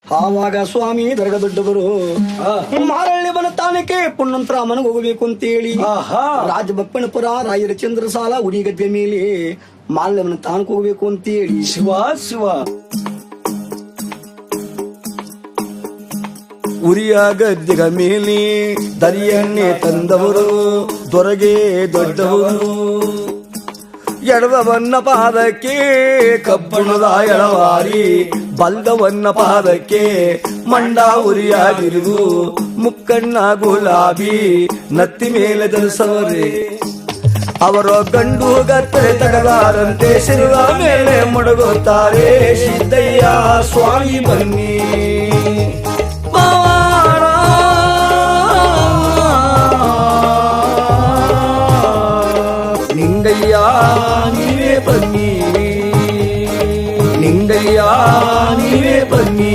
ಆವಾಗ ಸ್ವಾಮಿ ದರ್ಗ ದೊಡ್ಡವರು ಮಾರಳ್ಳಿ ಬನ ತಾಣಕ್ಕೆ ಪುಣ್ಣಂತರ ಮನೆಗೆ ಹೋಗಬೇಕು ಅಂತೇಳಿ ರಾಜಬಪ್ಪನಪುರ ರಾಯರ ಚಂದ್ರಸಾಲ ಉಡಿಗದ್ದೆ ಮೇಲೆ ಮಾರಳ್ಳಿ ತಾಣಕ್ಕೆ ಹೋಗ್ಬೇಕು ಅಂತೇಳಿ ಶಿವ ಶಿವ ಉರಿಯ ಗದ್ದೆಗ ಮೇಲೆ ದರಿಯನ್ನೇ ತಂದವರು ದೊರಗೆ ದೊಡ್ಡವರು ಎಡದವನ್ನ ಪಾದಕ್ಕೆ ಕಬ್ಬಣದ ಎಳವಾರಿ ಬಲ್ದವನ್ನ ಪಾದಕ್ಕೆ ಮಂಡ ಉರಿಯಾಗಿರುವುದು ಮುಕ್ಕಣ್ಣ ಗುಲಾಬಿ ನತ್ತಿ ಮೇಲೆ ಧರಿಸವರೇ ಅವರು ಗಂಡು ಗತ್ತರೆ ತಗದಾರಂತೆ ಶಿರದ ಮೇಲೆ ಮುಡುಗುತ್ತಾರೆ ಸಿದ್ದಯ್ಯ ಸ್ವಾಮಿ ಬನ್ನಿ ನಿಂಗಯ್ಯ ನೀವೇ ಬನ್ನಿ ನಿಂಗಯ್ಯ ನೀವೇ ಬನ್ನಿ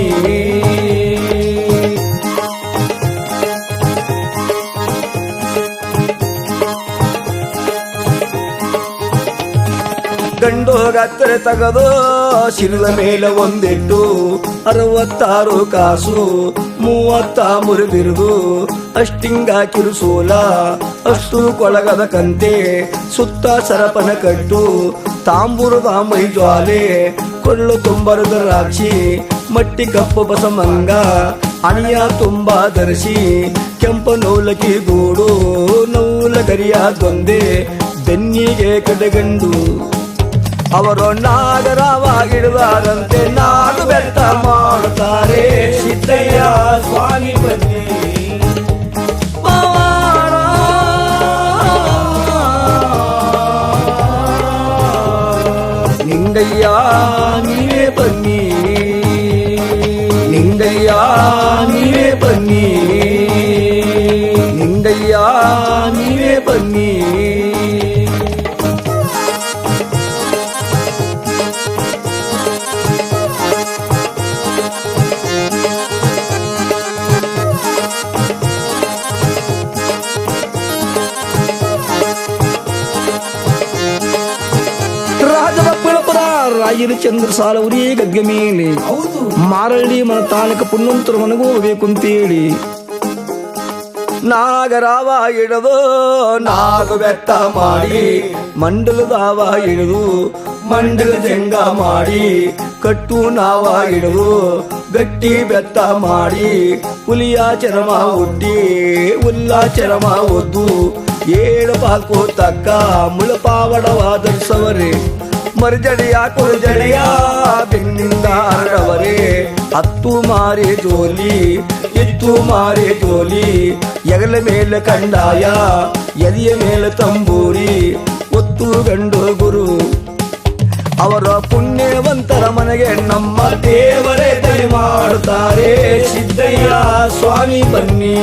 ಗಂಡು ಗತ್ತರೆ ತಗದು ಶಿರದ ಮೇಲೆ ಒಂದಿಟ್ಟು 66 ಕಾಸು 33 ಬಿರುದು ಅಷ್ಟಿಂಗ ಕಿರುಸೋಲ ಅಷ್ಟು ಕೊಳಗದ ಕಂತೆ ಸುತ್ತ ಸರಪನ ಕಟ್ಟು ತಾಂಬೂರದ ಮೈ ಜ್ವಾಲೆ ಕೊಳ್ಳು ತುಂಬರದ ರಾಕ್ಷಿ ಮಟ್ಟಿ ಕಪ್ಪು ಬಸಮಂಗ ಅಣಿಯ ತುಂಬ ಧರಿಸಿ ಕೆಂಪ ನೌಲಕಿ ಗೂಡು ನೌಲಗರಿಯ ದೊಂದೆ ಬೆನ್ನಿಗೆ ಕಡೆಗಂಡು ಅವರು ನಾಗರವಾಗಿಡುವಾರಂತೆ ನಾಡು ಬೆಟ್ಟ ಮಾಡುತ್ತಾರೆ ಸಿದ್ದಯ್ಯ ಸ್ವಾಮಿ ಬನ್ನಿ ನಿಂಗಯ್ಯ ನೀವೇ ಬನ್ನಿ ನಿಂಗಯ್ಯ ನೀವೇ ಬನ್ನಿ ನಿಂಗಯ್ಯ ನೀವೇ ಬನ್ನಿ ರಾಯರ ಚಂದ್ರಸಾಲ ಉರಿ ಗದ್ದೆ ಮೇಲೆ ಮಾರಳ್ಳಿ ಮನ ತಾಲೂಕು ಪುಣ್ಣಂತರ ಮನೆಗೂ ಹೋಗ್ಬೇಕು ಅಂತೇಳಿ ನಾಗರಾವ ಹಿಡಿದು ನಾಗು ಬೆಟ್ಟ ಮಾಡಿ ಮಂಡಲದಾವ ಹಿಡಿದು ಮಂಡಲ ಜಂಗ ಮಾಡಿ ಕಟ್ಟು ನಾವ ಹಿಡಿದು ಗಟ್ಟಿ ಬೆತ್ತ ಮಾಡಿ ಹುಲಿಯ ಚರಮ ಒಡ್ಡಿ ಹುಲ್ಲ ಚರಮ ಒದ್ದು 7 ಪಾಲ್ಕೋ ತಕ್ಕ ಮುಳಪಾವಡವ ಧರಿಸವರೇ ಮರ್ಜಡಿಯ ಕುರ್ಜಡಿಯ ಬೆನ್ನಿಂದ ಹರಡವರೇ 10 ಮಾರೆ ಜೋಲಿ 8 ಮಾರೆ ಜೋಲಿ ಎಗಲ ಮೇಲೆ ಕಂಡಾಯ ಎದೆಯ ಮೇಲೆ ತಂಬೂರಿ ಒತ್ತು ಗಂಡು ಗುರು ಅವರ ಪುಣ್ಯವಂತರ ಮನೆಗೆ ನಮ್ಮ ದೇವರೇ ದಯ ಮಾಡುತ್ತಾರೆ ಸಿದ್ದಯ್ಯ ಸ್ವಾಮಿ ಬನ್ನಿ